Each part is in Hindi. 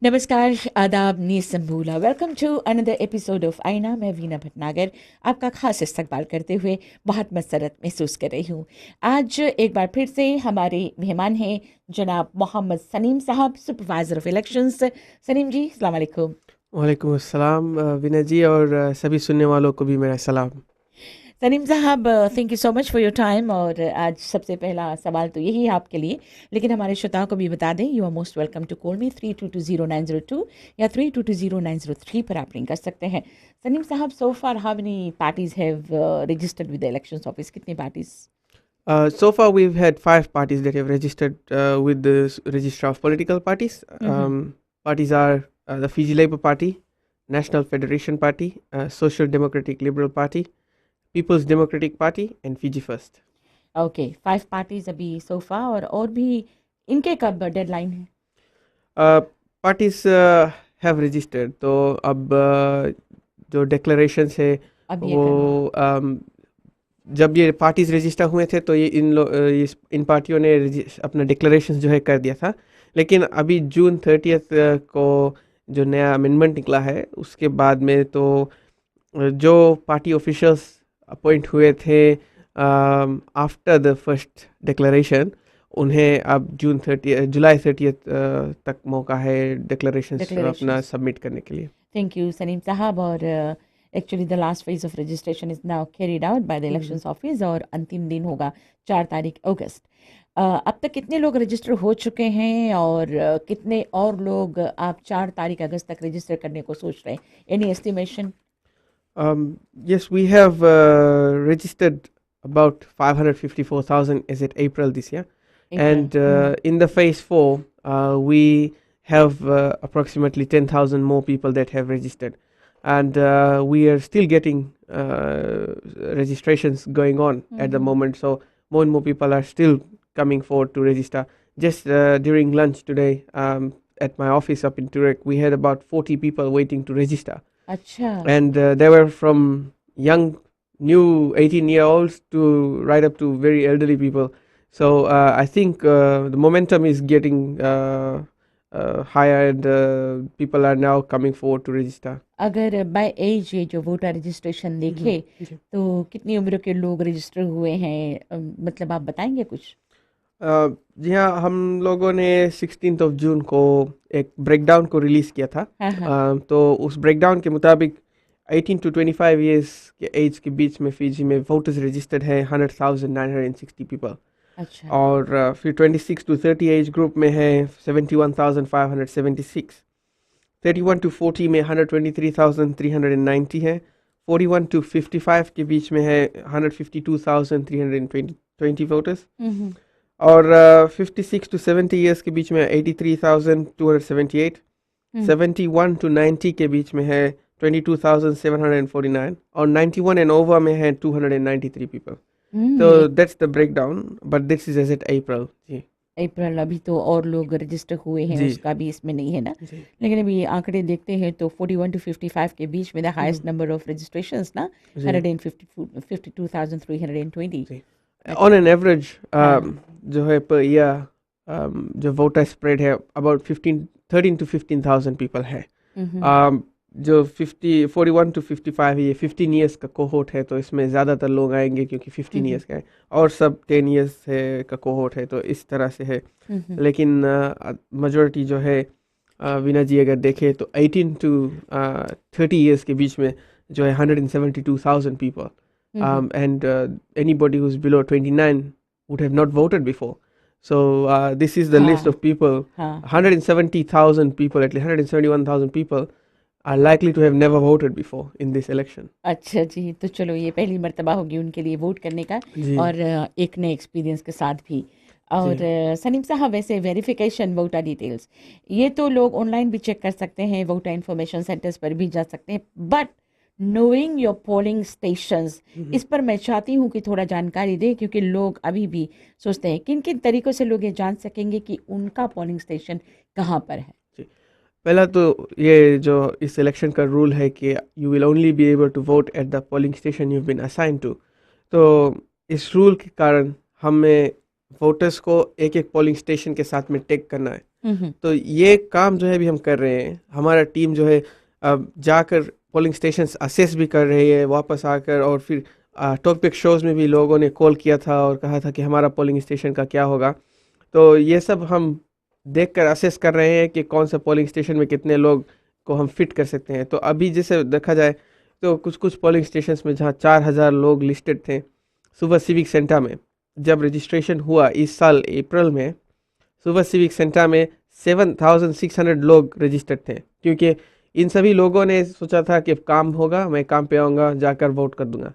नमस्कार, आदाब, नीसंबूला। Welcome to another episode of Aaina. मैं वीना भटनागर आपका खास इस्तकबाल करते हुए बहुत मसरत महसूस कर रही हूँ। आज एक बार फिर से हमारे मेहमान हैं जनाब मोहम्मद सनीम साहब, सुपरवाइज़र ऑफ इलेक्शंस। सनीम जी, अस्सलाम वालेकुम। वालेकुम अस्सलाम विनय जी और सभी सुनने वालों को भी मेरा सलाम। सलीम साहब, thank you so much for your time. और आज सबसे पहला सवाल तो यही है आपके लिए, लेकिन हमारे श्रोताओं को भी बता दें, you are most welcome to call me 3220 902 या 3220 903 पर आप रिंग कर सकते हैं। सलीम साहब, so far how many parties have registered with the elections office? कितनी parties? So far, we've had 5 parties that have registered with the Registrar of Political Parties. Parties are the Fiji Labour Party, National Federation Party, Social Democratic Liberal Party, People's Democratic Party, and Fiji First. Okay, 5 parties अभी सो फार, और भी इनके कब डेडलाइन है? Parties have registered. तो अब जो declarations है अब ये वो करना। जब ये पार्टीज रजिस्टर हुए थे तो ये इन पार्टियों ने अपना डिक्लेरेशन जो है कर दिया था, लेकिन अभी जून 30 को जो नया अमेंडमेंट निकला है उसके बाद में तो जो पार्टी ऑफिशियल्स अपॉइंट हुए थे आफ्टर द फर्स्ट डिक्लेरेशन, उन्हें अब जुलाई 30 तक मौका है डिक्लेरेशंस अपना सबमिट करने के लिए। थैंक यू सलीम साहब। और actually the last phase of registration is now carried out by the elections office, और अंतिम दिन होगा 4 तारीख अगस्त। अब तक कितने लोग रजिस्टर हो चुके हैं, और कितने और लोग आप 4 तारीख अगस्त तक रजिस्टर करने को सोच रहे हैं? Any estimation? Yes, we have registered about 554,000 as at April this year. And in the phase 4, we have approximately 10,000 more people that have registered. And we are still getting registrations going on at the moment. So more and more people are still coming forward to register. Just during lunch today at my office up in Turek, we had about 40 people waiting to register. अच्छा। And they were from young, new 18-year-olds to right up to very elderly people. So I think the momentum is getting higher, and people are now coming forward to register. अगर बाय एज ये जो वोटर रजिस्ट्रेशन देखे तो कितनी उम्र के लोग रजिस्टर हुए हैं, मतलब आप बताएंगे कुछ? जी हाँ, हम लोगों ने 16 जून को एक ब्रेकडाउन को रिलीज़ किया था। तो उस ब्रेकडाउन के मुताबिक 18 to 25 ईयर्स के एज के बीच में फिजी में वोटर्स रजिस्टर्ड है 100,960 पीपल। अच्छा। और फिर 26 to 30 एज ग्रुप में है 71,576। 31 to 40 में 123,390 है। 41 to 55 के बीच में है 152,320 वोटर्स। और 56 to 70 ईयर्स के बीच में 83,278। 71 to 90 के बीच में है 22,749। और 91 एंड ओवर में है 293 पीपल। तो that's the breakdown, but this is as at April. जी, अप्रैल। अभी तो और लोग रजिस्टर हुए हैं, उसका भी इसमें नहीं है ना। लेकिन अभी आंकड़े देखते हैं तो 41 to 55 के बीच में the highest number of registrations ना 152,320। ऑन एन एवरेज जो है पर ईयर जो वोटर स्प्रेड है अबाउट 13 to 15,000 पीपल है। जो 41 to 55 है, ये 15 ईयर्स का कोहोर्ट है, तो इसमें ज़्यादातर लोग आएंगे क्योंकि 15 ईयर्स का है, और सब 10 ईयर्स है का कोहोर्ट है, तो इस तरह से है। लेकिन मेजॉरिटी जो है वीना जी अगर देखें तो 18 to 30 ईयर्स के बीच में जो है 172,000 people. And anybody who's below 29 would have not voted before. So this is the list of people. 170,000 people, at least 171,000 people are likely to have never voted before in this election. अच्छा जी, तो चलो ये पहली मर्तबा होगी उनके लिए वोट करने का, और एक नए एक्सपीरियंस के साथ भी। और सनीम साहब, वैसे वेरिफिकेशन वोटर डिटेल्स ये तो लोग ऑनलाइन भी चेक कर सकते हैं, वोटर इन्फॉर्मेशन सेंटर्स पर भी जा सकते हैं, but knowing your polling stations, इस पर मैं चाहती हूँ कि थोड़ा जानकारी दें, क्योंकि लोग अभी भी सोचते हैं किन किन तरीक़ों से लोग ये जान सकेंगे कि उनका पोलिंग स्टेशन कहाँ पर है। पहला तो ये जो इस इलेक्शन का रूल है कि you will only be able to vote at the polling station you been assigned to. तो इस रूल के कारण हमें वोटर्स को एक एक पोलिंग स्टेशन के साथ में टैग करना है। तो ये काम जो है अभी हम कर रहे हैं। हमारा टीम जो है अब जाकर पोलिंग स्टेशन असेस भी कर रही है वापस आकर, और फिर टॉपिक शोज़ में भी लोगों ने कॉल किया था और कहा था कि हमारा पोलिंग स्टेशन का क्या होगा। तो ये सब हम देखकर असेस कर रहे हैं कि कौन सा पोलिंग स्टेशन में कितने लोग को हम फिट कर सकते हैं। तो अभी जैसे देखा जाए तो कुछ कुछ पोलिंग स्टेशन में जहाँ 4,000 लोग लिस्टेड थे, सुबह सिविक सेंटर में जब रजिस्ट्रेशन हुआ इस साल अप्रैल में, सुबह सिविक सेंटर में 7,600 लोग रजिस्टर्ड थे, क्योंकि इन सभी लोगों ने सोचा था कि अब काम होगा, मैं काम पे आऊँगा, जाकर वोट कर दूंगा।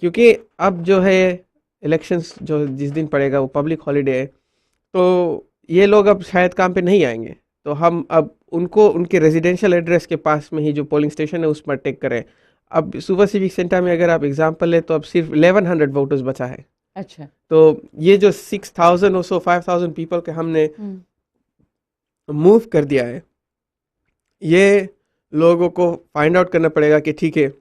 क्योंकि अब जो है इलेक्शंस जो जिस दिन पड़ेगा वो पब्लिक हॉलीडे है, तो ये लोग अब शायद काम पे नहीं आएंगे। तो हम अब उनको उनके रेजिडेंशियल एड्रेस के पास में ही जो पोलिंग स्टेशन है उस पर टेक करें। अब सुबह सिविक सेंटर में अगर आप एग्जांपल ले तो अब सिर्फ 1100 वोटर्स बचा है। अच्छा। तो ये जो 6,000 और सो 5,000 पीपल के हमने मूव कर दिया है, ये लोगों को फाइंड आउट करना पड़ेगा कि ठीक है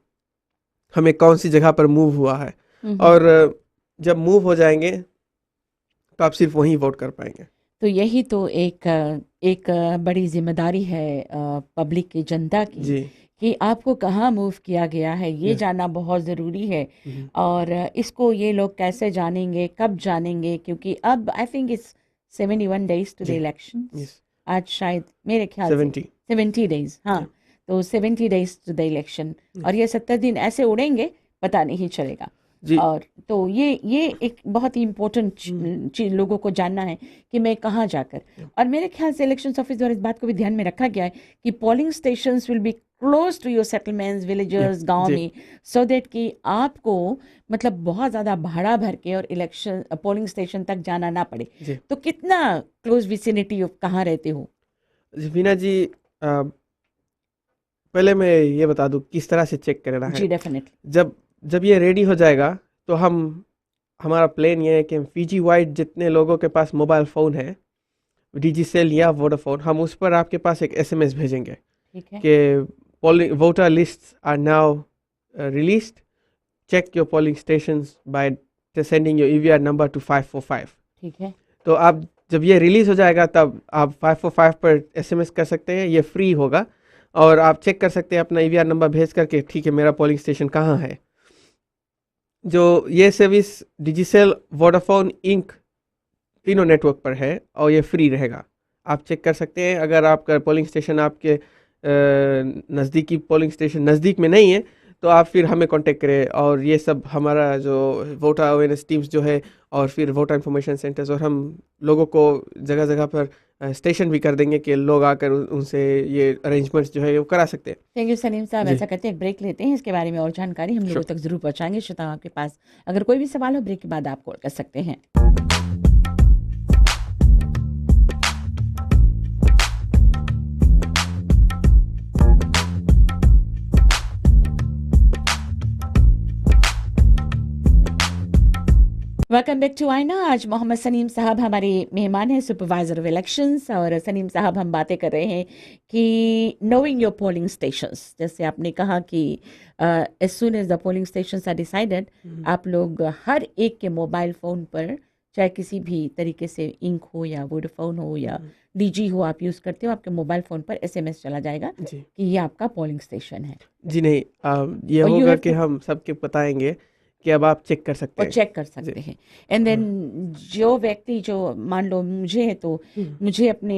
हमें कौन सी जगह पर मूव हुआ है, और जब मूव हो जाएंगे तो आप सिर्फ वहीं वोट कर पाएंगे। तो यही तो एक बड़ी जिम्मेदारी है पब्लिक की, जनता की, जी कि आपको कहाँ मूव किया गया है ये जानना बहुत ज़रूरी है। और इसको ये लोग कैसे जानेंगे, कब जानेंगे, क्योंकि अब I think it's 71 days to the election. आज शायद मेरे ख्याल से 70 डेज, हाँ। तो 70 डेज टू द इलेक्शन, और ये 70 दिन ऐसे उड़ेंगे पता नहीं चलेगा। और तो ये एक बहुत ही इम्पोर्टेंट चीज लोगों को जानना है कि मैं कहाँ जाकर। और मेरे ख्याल से इलेक्शन ऑफिस द्वारा इस बात को भी ध्यान में रखा गया है कि polling stations will be close to your settlements, villagers, गांव में, सो दैट कि आपको मतलब बहुत ज़्यादा भाड़ा भर के और इलेक्शन पोलिंग स्टेशन तक जाना ना पड़े। तो कितना क्लोज विसिनिटी ऑफ कहाँ रहते हो? वीना जी, पहले मैं ये बता दूं किस तरह से चेक करना है। जी डेफिनेटली। जब ये रेडी हो जाएगा तो हमारा प्लान ये है कि हम फीजी वाइड जितने लोगों के पास मोबाइल फ़ोन है, डिजिसेल या वोडाफोन, हम उस पर आपके पास एक SMS भेजेंगे। ठीक है। कि polling voter lists are now released, check your polling stations by sending your EVR number to 545। ठीक है। तो आप जब ये रिलीज़ हो जाएगा तब आप 545 पर SMS कर सकते हैं, ये फ्री होगा, और आप चेक कर सकते हैं अपना EVR नंबर भेज करके, ठीक है मेरा पोलिंग स्टेशन कहाँ है। जो ये सर्विस डिजिसेल, वोडाफोन, इंक तीनों नेटवर्क पर है और ये फ्री रहेगा। आप चेक कर सकते हैं। अगर आपका पोलिंग स्टेशन आपके नज़दीकी पोलिंग स्टेशन नज़दीक में नहीं है तो आप फिर हमें कांटेक्ट करें, और ये सब हमारा जो वोटर अवेयरनेस टीम्स जो है और फिर वोटर इन्फॉर्मेशन सेंटर्स, और हम लोगों को जगह जगह पर स्टेशन भी कर देंगे कि लोग आकर उनसे ये अरेंजमेंट्स जो है वो करा सकते हैं। थैंक यू सलीम साहब। ऐसा करते हैं एक ब्रेक लेते हैं, इसके बारे में और जानकारी हम लोगों तक जरूर पहुंचाएंगे। श्रोताओं आपके पास अगर कोई भी सवाल हो ब्रेक के बाद आप कॉल कर सकते हैं। वेलकम बैक टू आईना। आज मोहम्मद सलीम साहब हमारे मेहमान हैं, सुपरवाइजर ऑफ इलेक्शंस। और सलीम साहब हम बातें कर रहे हैं कि नोइंग योर पोलिंग स्टेशंस, जैसे आपने कहा कि as soon as the polling stations are decided, आप लोग हर एक के मोबाइल फ़ोन पर, चाहे किसी भी तरीके से इंक हो या वोडाफोन हो या DG हो, आप यूज़ करते हो, आपके मोबाइल फ़ोन पर SMS चला जाएगा कि ये आपका पोलिंग स्टेशन है। जी नहीं, ये होगा कि हम सबके बताएंगे कि अब आप चेक कर सकते हैं, और चेक कर सकते हैं। एंड देन जो व्यक्ति, जो मान लो मुझे है तो मुझे अपने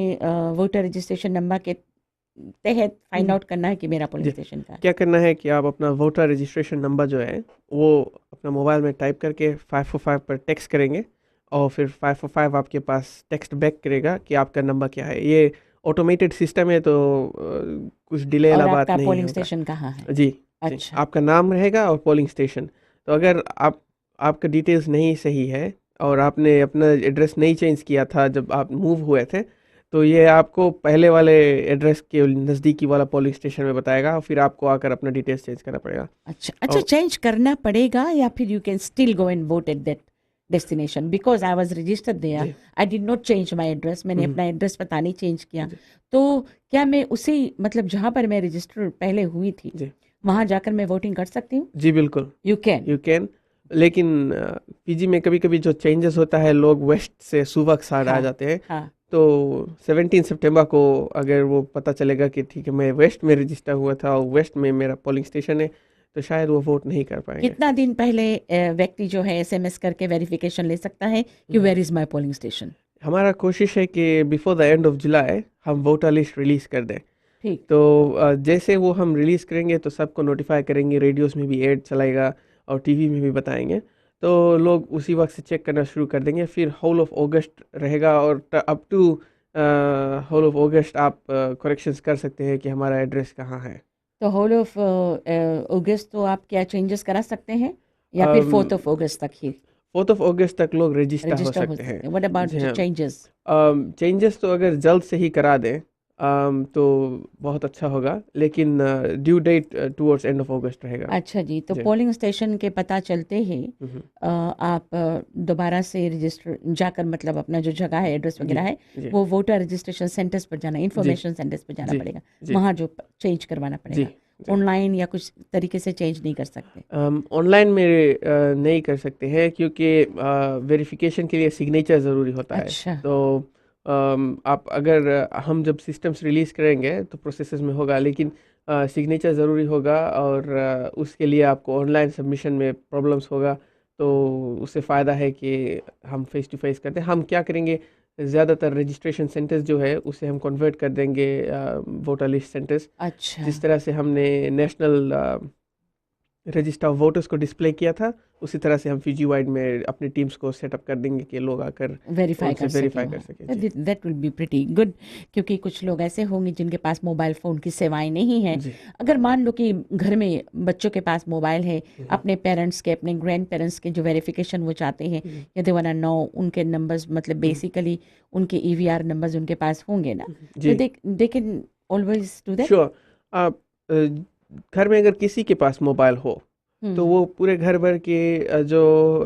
वोटर रजिस्ट्रेशन नंबर के तहत फाइंड आउट करना है कि मेरा पोलिंग स्टेशन का है। क्या करना है कि आप अपना वोटर रजिस्ट्रेशन नंबर जो है वो अपना मोबाइल में टाइप करके 545 पर टेक्स्ट करेंगे, और फिर 545 आपके पास टेक्स्ट बैक करेगा कि आपका नंबर क्या है। ये ऑटोमेटेड सिस्टम है, तो कुछ डिले वाला बात नहीं है। पोलिंग स्टेशन कहाँ है? जी, अच्छा, आपका नाम रहेगा और पोलिंग स्टेशन। तो अगर आपका डिटेल्स नहीं सही है और आपने अपना एड्रेस नहीं चेंज किया था जब आप मूव हुए थे, तो ये आपको पहले वाले एड्रेस के नज़दीकी वाला पोलिंग स्टेशन में बताएगा, और फिर आपको आकर अपना डिटेल्स चेंज करना पड़ेगा। अच्छा, चेंज करना पड़ेगा, या फिर you can still go and vote at that destination? Because I was registered there, I did not change my address, मैंने अपना एड्रेस पता नहीं चेंज किया, तो क्या मैं उसी मतलब जहाँ पर मैं रजिस्टर पहले हुई थी वहाँ जाकर मैं वोटिंग कर सकती हूँ? जी बिल्कुल, यू कैन। लेकिन PG में कभी कभी जो चेंजेस होता है, लोग वेस्ट से सुबह साइड आ जाते हैं, तो 17 सितंबर को अगर वो पता चलेगा कि ठीक है मैं वेस्ट में रजिस्टर हुआ था और वेस्ट में मेरा पोलिंग स्टेशन है, तो शायद वो वोट नहीं कर पाएंगे। कितना दिन पहले व्यक्ति जो है एसएमएस करके वेरिफिकेशन ले सकता है कि where is my polling station? हमारा कोशिश है कि before the end of July हम वोटर लिस्ट रिलीज कर दें। ठीक। तो जैसे वो हम रिलीज करेंगे तो सबको नोटिफाई करेंगे, रेडियोस में भी ऐड चलाएगा और टीवी में भी बताएंगे, तो लोग उसी वक्त से चेक करना शुरू कर देंगे। फिर होल ऑफ अगस्त रहेगा और up to whole of August आप करेक्शंस कर सकते हैं कि हमारा एड्रेस कहाँ है। तो होल ऑफ अगस्त तो आप क्या चेंजेस करा सकते हैं या फिर 4th ऑफ अगस्त तक ही 4th ऑफ अगस्त तक लोग रजिस्टर हो रजिस्टर हो सकते हैं। सकते हैं? What about changes? चेंजेस तो अगर जल्द से ही करा दें तो बहुत अच्छा होगा, लेकिन due date towards end of August रहेगा। अच्छा जी, तो जी। पोलिंग स्टेशन के पता चलते ही आप दोबारा से रजिस्टर जाकर, मतलब अपना जो जगह है, एड्रेस वगैरह है, जी वो वोटर रजिस्ट्रेशन सेंटर्स पर जाना, इंफॉर्मेशन सेंटर्स पर जाना जी पड़ेगा, जी वहाँ जो चेंज करवाना जी पड़ेगा। ऑनलाइन या कुछ तरीके से चेंज नहीं कर सकते? ऑनलाइन में नहीं कर सकते हैं क्योंकि वेरिफिकेशन के लिए सिग्नेचर ज़रूरी होता है। अच्छा। तो आप अगर हम जब सिस्टम्स रिलीज़ करेंगे तो प्रोसेसेस में होगा, लेकिन सिग्नेचर ज़रूरी होगा और उसके लिए आपको ऑनलाइन सबमिशन में प्रॉब्लम्स होगा। तो उससे फ़ायदा है कि हम फेस टू फेस करते हैं। हम क्या करेंगे, ज़्यादातर रजिस्ट्रेशन सेंटर्स जो है उसे हम कन्वर्ट कर देंगे वोटर लिस्ट सेंटर्स। अच्छा, जिस तरह से हमने नेशनल रजिस्टर ऑफ वोटर्स को डिस्प्ले किया था, उसी तरह से हम फिजी वाइड में अपनी टीम्स को सेटअप कर देंगे कि लोग आकर वेरीफाई उनसे कर वेरीफाई सकें कर वहाँ। सकें। जी that will be pretty good, क्योंकि कुछ लोग ऐसे होंगे जिनके पास मोबाइल फ़ोन की सेवाएं नहीं हैं। जी अगर मान लो कि घर में बच्चों के पास मोबाइल है, अपने पेरेंट्स के, अपने ग्रैंड पेरेंट्स के जो वेरिफिकेशन वो चाहते हैं, या दे वांट टू नो उनके नंबर्स, मतलब बेसिकली उनके ईवीआर नंबर्स उनके पास होंगे ना, तो जी they can always do that. Sure. आप घर में अगर किसी के पास मोबाइल हो तो वो पूरे घर भर के जो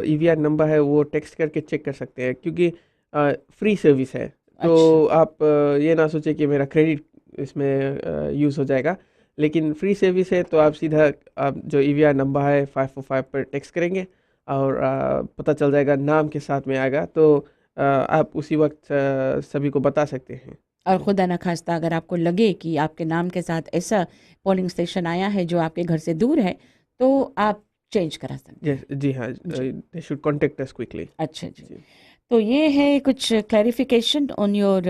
ईवीआर नंबर है वो टेक्स्ट करके चेक कर सकते हैं, क्योंकि फ्री सर्विस है। तो अच्छा। आप ये ना सोचे कि मेरा क्रेडिट इसमें यूज़ हो जाएगा, लेकिन फ्री सर्विस है। तो आप सीधा आप जो ईवीआर नंबर है 545 पर टेक्स्ट करेंगे और पता चल जाएगा, नाम के साथ में आएगा, तो आप उसी वक्त सभी को बता सकते हैं। और खुदा न खास्ता अगर आपको लगे कि आपके नाम के साथ ऐसा पोलिंग स्टेशन आया है जो आपके घर से दूर है, तो आप चेंज करा सकते हैं। जी हाँ, जी। They should contact us quickly. अच्छा जी। जी तो ये है कुछ clarification on your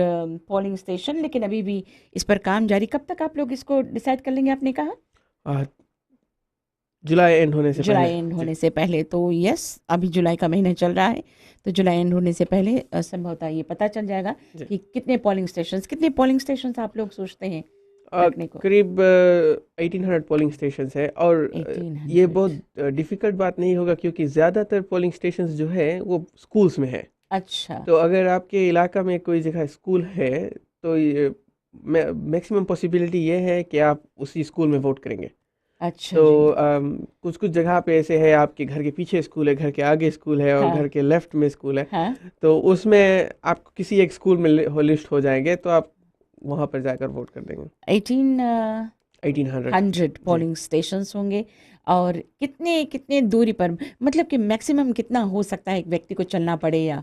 polling station, लेकिन अभी भी इस पर काम जारी। कब तक आप लोग इसको डिसाइड कर लेंगे, आपने कहा? आ, जुलाई एंड होने से जुलाई पहले। एंड जी होने से पहले। तो यस, अभी जुलाई का महीना चल रहा है, तो जुलाई एंड होने से पहले संभवतः ये पता चल जाएगा जी कि कितने पोलिंग स्टेशंस आप लोग सोचते हैं रखने को? करीब 1800 पोलिंग स्टेशंस है। और ये 1800। बहुत डिफ़िकल्ट बात नहीं होगा, क्योंकि ज़्यादातर पोलिंग स्टेशंस जो है वो स्कूल्स में है। अच्छा। तो अगर आपके इलाका में कोई जगह स्कूल है तो ये मैक्सिमम पॉसिबिलिटी ये है कि आप उसी स्कूल में वोट करेंगे। अच्छा तो जी। कुछ कुछ जगह पे ऐसे है, आपके घर के पीछे स्कूल है, घर के आगे स्कूल है और हाँ घर के लेफ्ट में स्कूल है। हाँ। तो उसमें आप किसी एक स्कूल में लिस्ट हो जाएंगे, तो आप वहाँ पर जाकर वोट कर देंगे। 1800। 1800 जी पोलिंग स्टेशंस होंगे। और कितने कितने दूरी पर, मतलब कि मैक्सिमम कितना हो सकता है एक व्यक्ति को चलना पड़े, या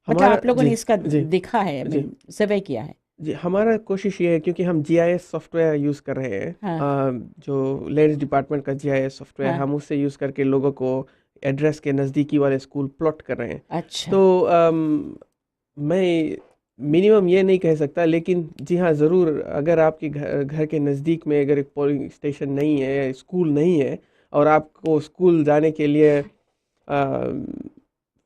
मतलब हमारा आप लोगों जी ने इसका जी देखा है, आई जी मीन सर्वे किया है? जी हमारा कोशिश ये है, क्योंकि हम जीआईएस सॉफ्टवेयर यूज़ कर रहे हैं, हाँ जो लैंड डिपार्टमेंट का जीआईएस सॉफ्टवेयर, हाँ। हम उससे यूज़ करके लोगों को एड्रेस के नज़दीकी वाले स्कूल प्लॉट कर रहे हैं। अच्छा। तो मैं मिनिमम ये नहीं कह सकता, लेकिन जी हाँ ज़रूर, अगर आपके घर के नज़दीक में अगर एक पोलिंग स्टेशन नहीं है या स्कूल नहीं है और आपको स्कूल जाने के लिए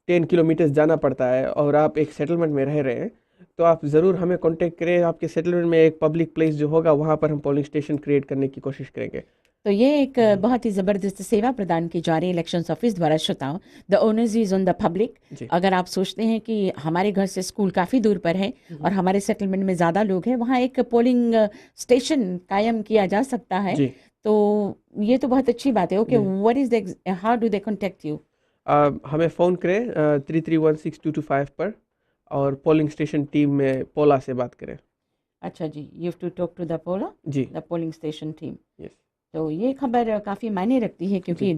10 किलोमीटर्स जाना पड़ता है और आप एक सेटलमेंट में रह रहे हैं, तो आप ज़रूर हमें कांटेक्ट करें। आपके सेटलमेंट में एक पब्लिक प्लेस जो होगा वहाँ पर हम पोलिंग स्टेशन क्रिएट करने की कोशिश करेंगे। तो ये एक बहुत ही ज़बरदस्त सेवा प्रदान की जा रही है इलेक्शन ऑफिस द्वारा। श्रोताओं, the onus is on the public. जी अगर आप सोचते हैं कि हमारे घर से स्कूल काफ़ी दूर पर है और हमारे सेटलमेंट में ज़्यादा लोग हैं, वहाँ एक पोलिंग स्टेशन कायम किया जा सकता है। जी तो ये तो बहुत अच्छी बात है। Okay, ji what is the, how do they contact you? हमें फ़ोन करें 33162225 पर, और पोलिंग स्टेशन टीम में पोला से बात करें। अच्छा जी, you have to talk to the poll, जी the polling station team. Yes तो ये खबर काफ़ी मायने रखती है, जी क्योंकि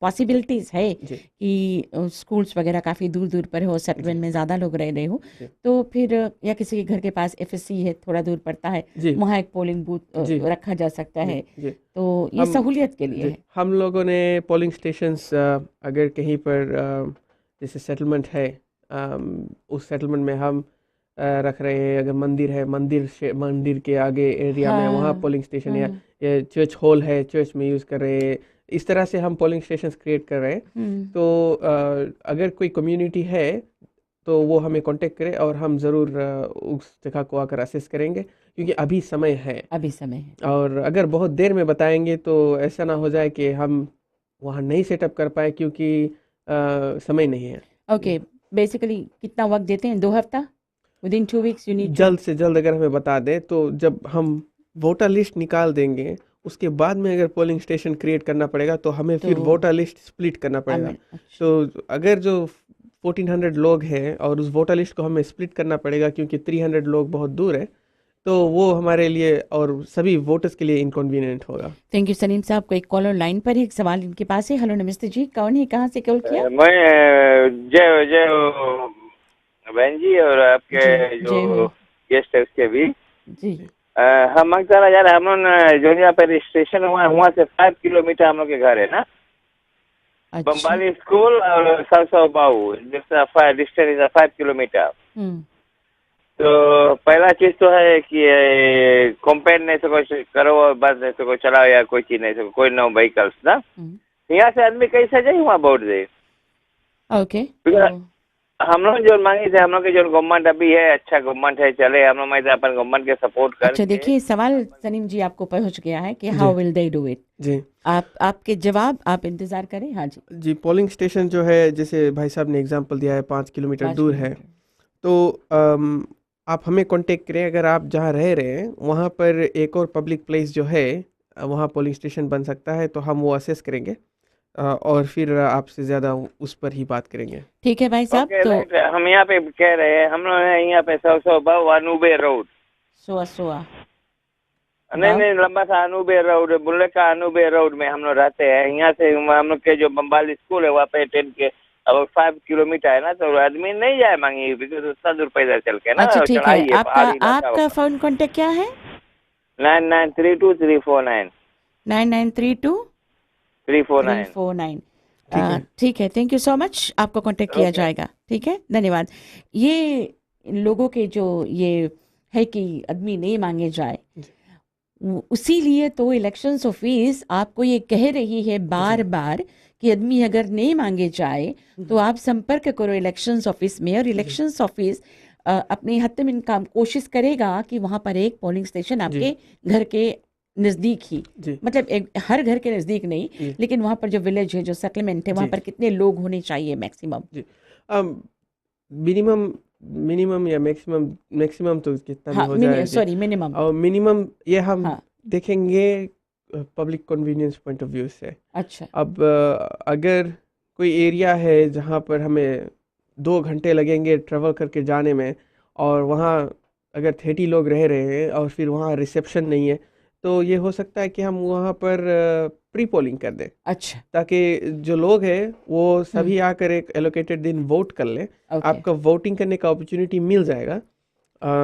पॉसिबिलिटीज है जी कि स्कूल्स वगैरह काफ़ी दूर दूर पर हो, सेटलमेंट में ज़्यादा लोग रह रहे हो, जी तो फिर या किसी के घर के पास एफएससी है, थोड़ा दूर पड़ता है, जी वहाँ एक पोलिंग बूथ जी रखा जा सकता जी है, जी तो ये हम सहूलियत के लिए जी है। हम लोगों ने पोलिंग स्टेशंस अगर कहीं पर जैसे सेटलमेंट है, उस सेटलमेंट में हम रख रहे हैं। अगर मंदिर है, मंदिर के आगे एरिया में वहाँ हाँ। पोलिंग स्टेशन, या हम्म। चर्च हॉल है, चर्च में यूज़ कर रहे हैं। इस तरह से हम पोलिंग स्टेशंस क्रिएट कर रहे हैं। हम्म। तो अगर कोई कम्युनिटी है तो वो हमें कांटेक्ट करे और हम ज़रूर उस जगह को आकर असेस करेंगे, क्योंकि अभी समय है। अभी समय है। और अगर बहुत देर में बताएंगे तो ऐसा ना हो जाए कि हम वहाँ नहीं सेटअप कर पाए, क्योंकि समय नहीं है। ओके, बेसिकली कितना वक्त देते हैं? 2 हफ्ता? Within 2 weeks you need to? जल्द से जल्द अगर हमें बता दें तो जब हम वोटर लिस्ट निकाल देंगे, उसके बाद में अगर पोलिंग स्टेशन क्रिएट करना पड़ेगा तो हमें तो फिर वोटर लिस्ट स्प्लिट करना पड़ेगा। अच्छा, तो अगर जो 1400 लोग हैं और उस वोटर लिस्ट को हमें स्प्लिट करना पड़ेगा, क्योंकि 300 लोग बहुत दूर है, तो वो हमारे लिए और सभी वोटर्स के लिए इनकन्वीनियंट होगा। थैंक यू सलीम साहब। को एक कॉलर लाइन पर है, एक सवाल इनके पास है। हेलो, नमस्ते जी, कौन है, कहाँ से कॉल किया? मैं जय जय हो बहन जी, और आपके जी, जो जय हो गेस्ट है उसके भी। जी। हम मंगता यार, हम लोग जो यहाँ पे स्टेशन हुआ है, वहाँ से 5 किलोमीटर हम लोग के घर है ना। अच्छा। बम्बाली स्कूल और सरसों बाऊ, डिस्टेंस इज 5 किलोमीटर। हम्म। तो पहला चीज तो है कि कंपेयर नहीं सको करो और बस नहीं सको चलाओ, या कोई चीज नहीं सको, कोई नो व्हीकल्स ना। यहाँ से आदमी कैसे जाए वहाँ वोट दे? ओके, हम लोग जो मांगे थे, हम लोग के जो गवर्नमेंट अभी है, अच्छा गवर्नमेंट है, चले हम लोग मैं अपन गवर्नमेंट के सपोर्ट अच्छा करके। देखिए, सवाल सलीम जी आपको पहुंच गया है कि जी how will they do it. जी आपके जवाब आप इंतजार करें। हाँ जी। जी पोलिंग स्टेशन जो है, जैसे भाई साहब ने एग्जांपल दिया है, 5 किलोमीटर 5 दूर है। किलोमीटर तो आप हमें कांटेक्ट करें। अगर आप जहाँ रह रहे हैं वहाँ पर एक और पब्लिक प्लेस जो है, वहाँ पोलिंग स्टेशन बन सकता है, तो हम वो असेस करेंगे और फिर आपसे ज़्यादा उस पर ही बात करेंगे। ठीक है भाई साहब। ओके तो राइट, हम यहाँ पे कह रहे हैं, हम लोग हैं यहाँ पे 100 अनूबे रोड। सोआ नहीं नहीं, लंबा सा अनूबे रोड, बुल्ले का अनूबे रोड में हम लोग रहते हैं। यहाँ से हम लोग के जो बम्बाली स्कूल है वहाँ पे 10 के अब 5 किलोमीटर है ना, तो आदमी नहीं जाए मांगी, बिकॉज उतना दूर पैदल चल के ना, अच्छा ठीक है। चढ़ाई है, आपका पहाड़ी इलाका। आपका फोन कांटेक्ट क्या है? 9932 9932 349। 349। ठीक है। ठीक है, थैंक यू सो मच। आपको कांटेक्ट किया ओके। जाएगा। ठीक है, धन्यवाद। ये लोगों के जो ये है कि आदमी नहीं मांगे जाए, उसी लिए तो इलेक्शंस ऑफिस आपको ये कह रही है बार बार कि आदमी अगर नहीं मांगे जाए तो आप संपर्क करो इलेक्शंस ऑफिस में, और इलेक्शंस ऑफिस अपने हद में काम कोशिश करेगा कि वहाँ पर एक पोलिंग स्टेशन आपके घर के नज़दीक ही, जी मतलब हर घर के नज़दीक नहीं, जी लेकिन वहाँ पर जो विलेज है, जो सेटलमेंट है, वहाँ जी पर कितने लोग होने चाहिए मैक्सिमम? जी मिनिमम मिनिमम या मैक्सिमम, मैक्सिमम तो कितना भी हाँ, हो जाए जी। Sorry, minimum. और मिनिमम ये हम हाँ। देखेंगे public convenience point of view से। अच्छा। अब अगर कोई एरिया है जहाँ पर हमें 2 घंटे लगेंगे ट्रेवल करके जाने में, और वहाँ अगर 30 लोग रह रहे हैं और फिर वहाँ रिसेप्शन नहीं है, तो ये हो सकता है कि हम वहाँ पर प्री पोलिंग कर दें, अच्छा। ताकि जो लोग हैं वो सभी आकर एक एलोकेटेड दिन वोट कर लें। ओके। आपका वोटिंग करने का अपॉर्चुनिटी मिल जाएगा।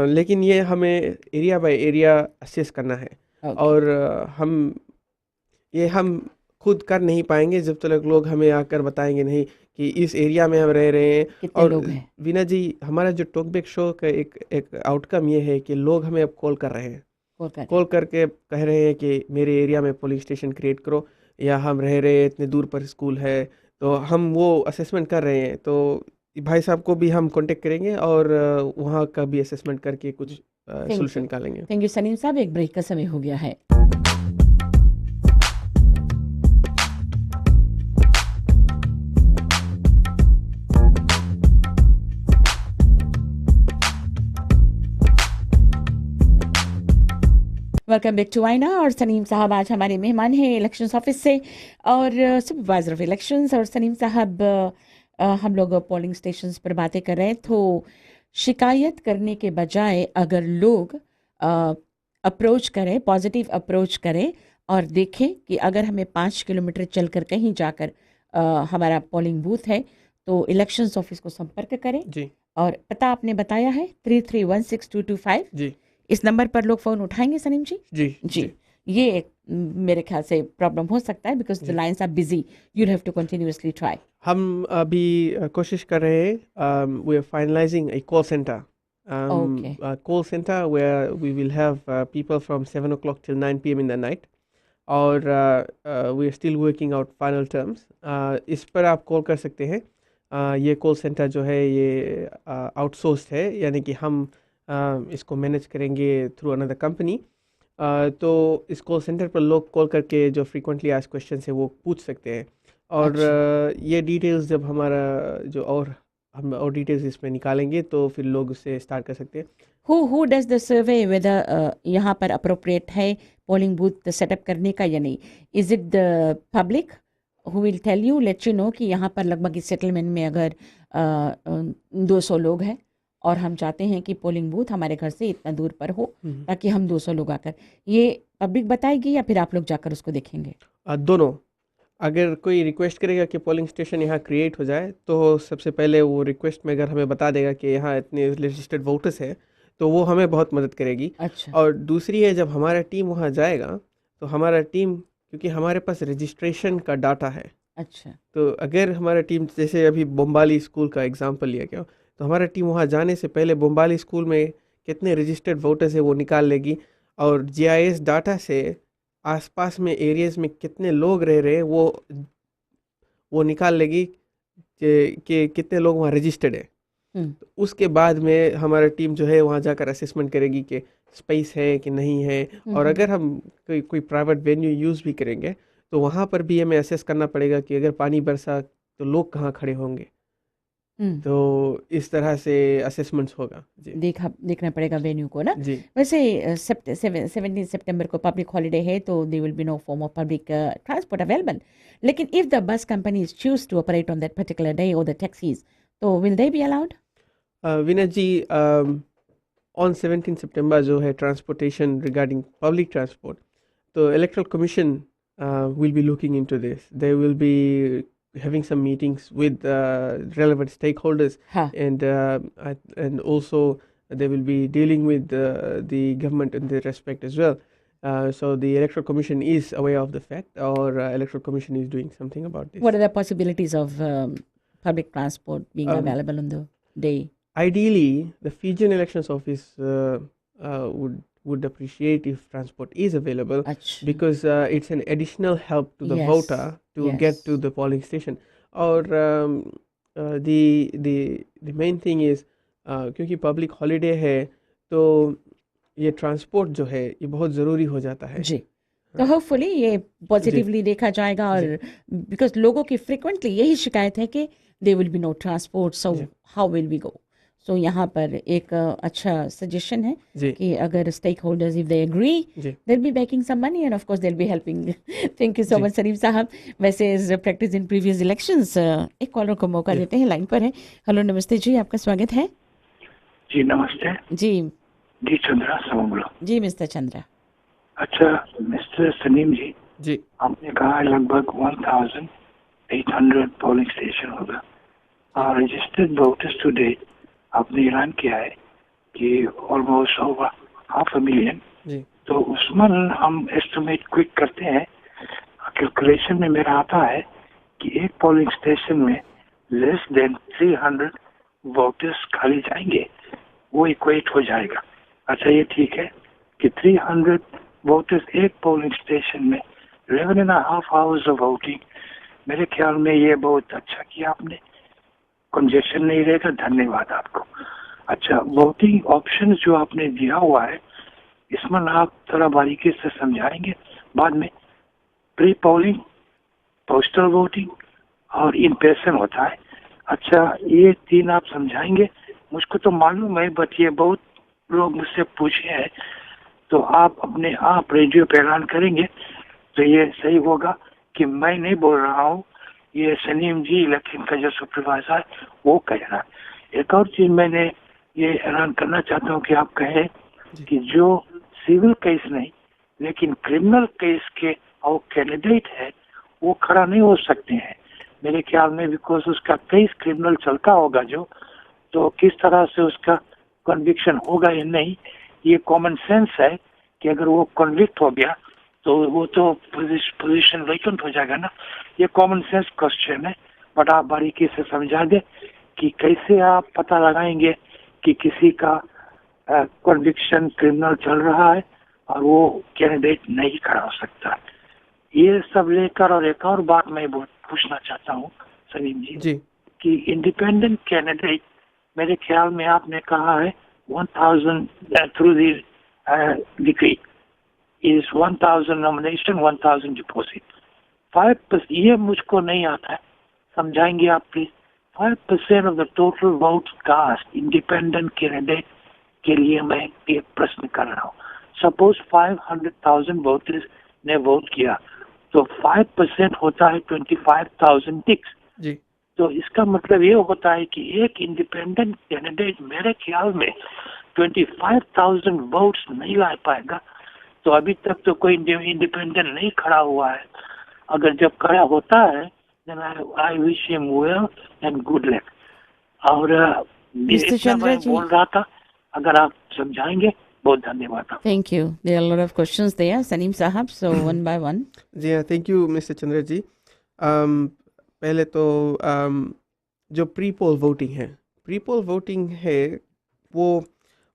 लेकिन ये हमें एरिया बाय एरिया असेस करना है। ओके। और हम खुद कर नहीं पाएंगे जब तक लोग हमें आकर बताएंगे नहीं कि इस एरिया में हम रह रहे हैं। कितने और लोग हैं? वीना जी, हमारा जो टॉकबैक शो का एक आउटकम ये है कि लोग हमें अब कॉल कर रहे हैं, कॉल करके कह रहे हैं कि मेरे एरिया में पुलिस स्टेशन क्रिएट करो, या हम रह रहे हैं इतने दूर पर स्कूल है। तो हम वो असेसमेंट कर रहे हैं। तो भाई साहब को भी हम कांटेक्ट करेंगे और वहाँ का भी असेसमेंट करके कुछ सोल्यूशन निकालेंगे। थैंक यू सलीम साहब। एक ब्रेक का समय हो गया है। वेलकम बैक टू आईना। और सलीम साहब आज हमारे मेहमान हैं इलेक्शंस ऑफिस से, और सुपरवाइजर ऑफ इलेक्शंस। और सलीम साहब, हम लोग पोलिंग स्टेशंस पर बातें कर रहे हैं, तो शिकायत करने के बजाय अगर लोग अप्रोच करें, पॉजिटिव अप्रोच करें और देखें कि अगर हमें 5 किलोमीटर चलकर कहीं जाकर हमारा पोलिंग बूथ है, तो इलेक्शंस ऑफिस को संपर्क करें। जी और पता आपने बताया है 33162225। जी इस नंबर पर लोग फ़ोन उठाएंगे सलीम जी? जी जी, ये एक मेरे ख्याल से प्रॉब्लम हो सकता है because the lines are busy, you have to continuously try. हम अभी कोशिश कर रहे हैं, we are finalising a call centre, Okay. call center where we will have people from 7 o'clock till 9 p.m. in the night. और we are still working out final terms. इस पर आप कॉल कर सकते हैं। ये कॉल सेंटर जो है ये आउटसोर्स्ड है, यानी कि हम इसको मैनेज करेंगे थ्रू अनदर कंपनी। तो इस कॉल सेंटर पर लोग कॉल करके जो फ्रीक्वेंटली आस्क्ड क्वेश्चन है वो पूछ सकते हैं। और ये डिटेल्स जब हमारा जो हम और डिटेल्स इसमें निकालेंगे तो फिर लोग उससे स्टार्ट कर सकते हैं। Who does the survey whether यहाँ पर appropriate है पोलिंग बूथ सेटअप करने का या नहीं? Is it the public who will tell you, let you know कि यहाँ पर लगभग इस सेटलमेंट में अगर 200 लोग हैं और हम चाहते हैं कि पोलिंग बूथ हमारे घर से इतना दूर पर हो ताकि हम 200 लोग आकर, ये पब्लिक बताएगी या फिर आप लोग जाकर उसको देखेंगे? दोनों। अगर कोई रिक्वेस्ट करेगा कि पोलिंग स्टेशन यहाँ क्रिएट हो जाए तो सबसे पहले वो रिक्वेस्ट में अगर हमें बता देगा कि यहाँ इतने रजिस्टर्ड वोटर्स हैं तो वो हमें बहुत मदद करेगी। अच्छा। और दूसरी है, जब हमारा टीम वहाँ जाएगा तो हमारा टीम, क्योंकि हमारे पास रजिस्ट्रेशन का डाटा है, अच्छा, तो अगर हमारा टीम, जैसे अभी बोम्बाली स्कूल का एग्जांपल लिया गया, तो हमारा टीम वहाँ जाने से पहले बोम्बाली स्कूल में कितने रजिस्टर्ड वोटर्स है वो निकाल लेगी, और जीआईएस डाटा से आसपास में एरियाज़ में कितने लोग रह रहे हैं वो निकाल लेगी कि कितने लोग वहाँ रजिस्टर्ड है। तो उसके बाद में हमारा टीम जो है वहाँ जाकर असेसमेंट करेगी कि स्पेस है कि नहीं है। और अगर हम कोई प्राइवेट वेन्यू यूज़ भी करेंगे तो वहाँ पर भी हमें असेस करना पड़ेगा कि अगर पानी बरसा तो लोग कहाँ खड़े होंगे। तो इस तरह से असेसमेंट्स होगा जी। देखना पड़ेगा वेन्यू को ना जी। वैसे 17 सितंबर को पब्लिक हॉलिडे है तो there will be no form of public transport available, लेकिन if the bus companies choose to operate on that particular day और द टैक्सीज, तो will they be allowed? Vinay जी, ऑन 17 सितंबर जो है ट्रांसपोर्टेशन रिगार्डिंग पब्लिक ट्रांसपोर्ट, तो electoral commission will be looking into this. They will be having some meetings with relevant stakeholders, and also they will be dealing with the government in that respect as well. So the electoral commission is aware of the fact, or electoral commission is doing something about this. What are the possibilities of public transport being available on the day? Ideally, the Fijian Elections Office would appreciate if transport is available, because it's an additional help to the voter to get to the polling station. Or the main thing is क्योंकि पब्लिक हॉलीडे है तो ये ट्रांसपोर्ट जो है ये बहुत ज़रूरी हो जाता है जी। तो होपफुली ये पॉजिटिवली देखा जाएगा, और बिकॉज लोगों की फ्रिक्वेंटली यही शिकायत है कि they will be no transport, so how will we go. So यहाँ पर एक अच्छा सजेशन है कि अगर stakeholders if they agree they will be backing some money and of course they will be helping. Thank you so much Salim साहब। वैसे is practice in previous elections. एक कॉलर को मौका देते हैं, लाइन पर है। हेलो, नमस्ते जी, आपका स्वागत है। जी नमस्ते जी। जी चंद्रा समोगलो। जी मिस्टर चंद्रा। अच्छा मिस्टर सलीम जी, जी आपने कहा लगभग 1800 पोलिंग स्टेशन होगा और रजिस्टर्ड वोटर्स टू डेट आपने ऐलान किया है कि ऑलमोस्ट होगा 500,000। तो उसमें हम एस्टिमेट क्विक करते हैं, कैलकुलेशन में मेरा आता है कि एक पोलिंग स्टेशन में लेस देन 300 वोटर्स खाली जाएंगे, वो इक्वेट हो जाएगा। अच्छा ये ठीक है कि 300 वोटर्स एक पोलिंग स्टेशन में 11.5 आवर्स ऑफ वोटिंग, मेरे ख्याल में ये बहुत अच्छा किया आपने, कंजेशन नहीं रहेगा, धन्यवाद आपको। अच्छा वोटिंग ऑप्शन जो आपने दिया हुआ है इसमें आप थोड़ा बारीकी से समझाएंगे बाद में। प्री पोलिंग, पोस्टल वोटिंग और इन पर्सन होता है। अच्छा ये तीन आप समझाएंगे, मुझको तो मालूम है बट ये बहुत लोग मुझसे पूछे हैं, तो आप अपने आप रेडियो पे ऐलान करेंगे तो ये सही होगा कि मैं नहीं बोल रहा हूँ, ये सलीम जी इलेक्शन का जो सुपरवाइजर है वो कह रहा है। एक और चीज मैंने ये ऐलान करना चाहता हूँ कि आप कहें कि जो सिविल केस नहीं लेकिन क्रिमिनल केस के और कैंडिडेट है वो खड़ा नहीं हो सकते हैं। मेरे ख्याल में, बिकॉज उसका केस क्रिमिनल चलता होगा जो, तो किस तरह से उसका कन्विक्शन होगा या नहीं, ये कॉमन सेंस है कि अगर वो कन्विक्ट हो गया तो वो तो पोजीशन वेकेंट हो जाएगा ना। ये कॉमन सेंस क्वेश्चन है, बट आप बारीकी से समझा दे कि कैसे आप पता लगाएंगे कि किसी का कन्विक्शन क्रिमिनल चल रहा है और वो कैंडिडेट नहीं खड़ा हो सकता। ये सब लेकर, और एक और बात मैं पूछना चाहता हूँ सलीम जी, कि इंडिपेंडेंट कैंडिडेट, मेरे ख्याल में आपने कहा है 1000 through the decree is 1000 nomination 1000 deposit, 5%, ये मुझको नहीं आता है, समझाएंगे आप please. 5% of the total vote cast independent candidate के लिए मैं एक प्रश्न कर रहा हूँ। सपोज 500,000 वोटर्स ने वोट किया तो 5% होता है 25,000 टिक्स जी। तो इसका मतलब ये होता है कि एक इंडिपेंडेंट कैंडिडेट मेरे ख्याल में 25,000 वोट्स नहीं ला पाएगा। तो अभी तक तो कोई इंडिपेंडेंट नहीं खड़ा हुआ है। अगर जब खड़ा होता है then I wish him well and good luck। और इतना मैं बोल रहा था, अगर आप समझाएंगे बहुत धन्यवाद। Thank you. There are a lot of questions there, Salim Sahab. So one by one. जी हाँ, thank you mister Chandra ji. पहले तो जो प्री पोल वोटिंग है वो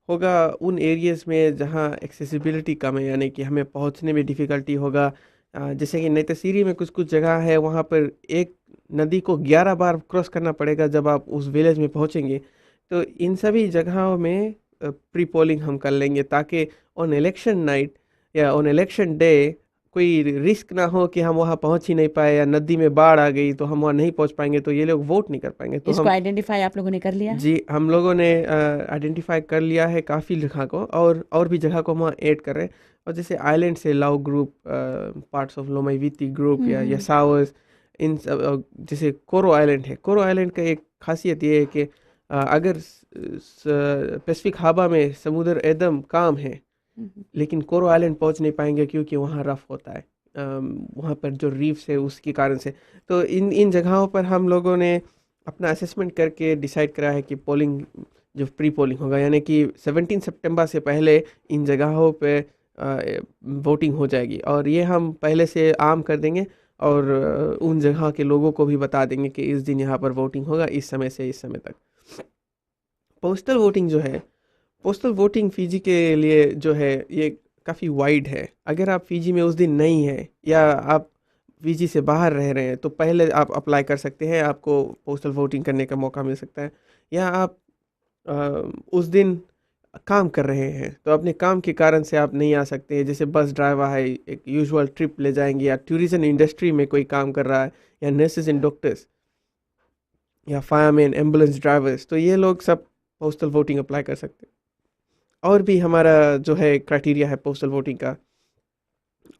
होगा उन एरियाज़ में जहाँ एक्सेसिबिलिटी कम है, यानी कि हमें पहुँचने में डिफ़िकल्टी होगा। जैसे कि नैतसीरी में कुछ जगह है, वहाँ पर एक नदी को 11 बार क्रॉस करना पड़ेगा जब आप उस विलेज में पहुँचेंगे। तो इन सभी जगहों में प्री पोलिंग हम कर लेंगे ताकि ऑन इलेक्शन नाइट या ऑन इलेक्शन डे कोई रिस्क ना हो कि हम वहाँ पहुँच ही नहीं पाए या नदी में बाढ़ आ गई तो हम वहाँ नहीं पहुँच पाएंगे, तो ये लोग वोट नहीं कर पाएंगे। तो इसको आइडेंटिफाई आप लोगों ने कर लिया? जी, हम लोगों ने आइडेंटिफाई कर लिया है काफ़ी जगह को, और भी जगह को हम वहाँ ऐड कर रहे हैं। और जैसे आइलैंड से लाओ ग्रुप, पार्ट्स ऑफ लोमाईवीती ग्रुप या सावर्स, इन सब, जैसे कोरो आइलैंड है। कोरो आइलैंड का एक खासियत ये है कि अगर पैसिफिक हावा में समुद्र एकदम काम है, लेकिन कोरो आइलैंड पहुंच नहीं पाएंगे क्योंकि वहाँ रफ होता है, वहाँ पर जो रीफ्स है उसके कारण से। तो इन जगहों पर हम लोगों ने अपना असेसमेंट करके डिसाइड करा है कि पोलिंग जो प्री पोलिंग होगा, यानी कि 17 सितंबर से पहले इन जगहों पे वोटिंग हो जाएगी। और ये हम पहले से आम कर देंगे और उन जगह के लोगों को भी बता देंगे कि इस दिन यहाँ पर वोटिंग होगा, इस समय से इस समय तक। पोस्टल वोटिंग फ़िजी के लिए जो है ये काफ़ी वाइड है। अगर आप फ़िजी में उस दिन नहीं है या आप फ़िजी से बाहर रह रहे हैं तो पहले आप अप्लाई कर सकते हैं, आपको पोस्टल वोटिंग करने का मौका मिल सकता है। या आप उस दिन काम कर रहे हैं तो अपने काम के कारण से आप नहीं आ सकते हैं, जैसे बस ड्राइवर है, एक यूजुअल ट्रिप ले जाएंगे, या टूरिज्म इंडस्ट्री में कोई काम कर रहा है, या नर्सेज एंड डॉक्टर्स, या फायरमैन, एम्बुलेंस ड्राइवर्स, तो ये लोग सब पोस्टल वोटिंग अप्लाई कर सकते हैं। और भी हमारा जो है क्राइटेरिया है पोस्टल वोटिंग का,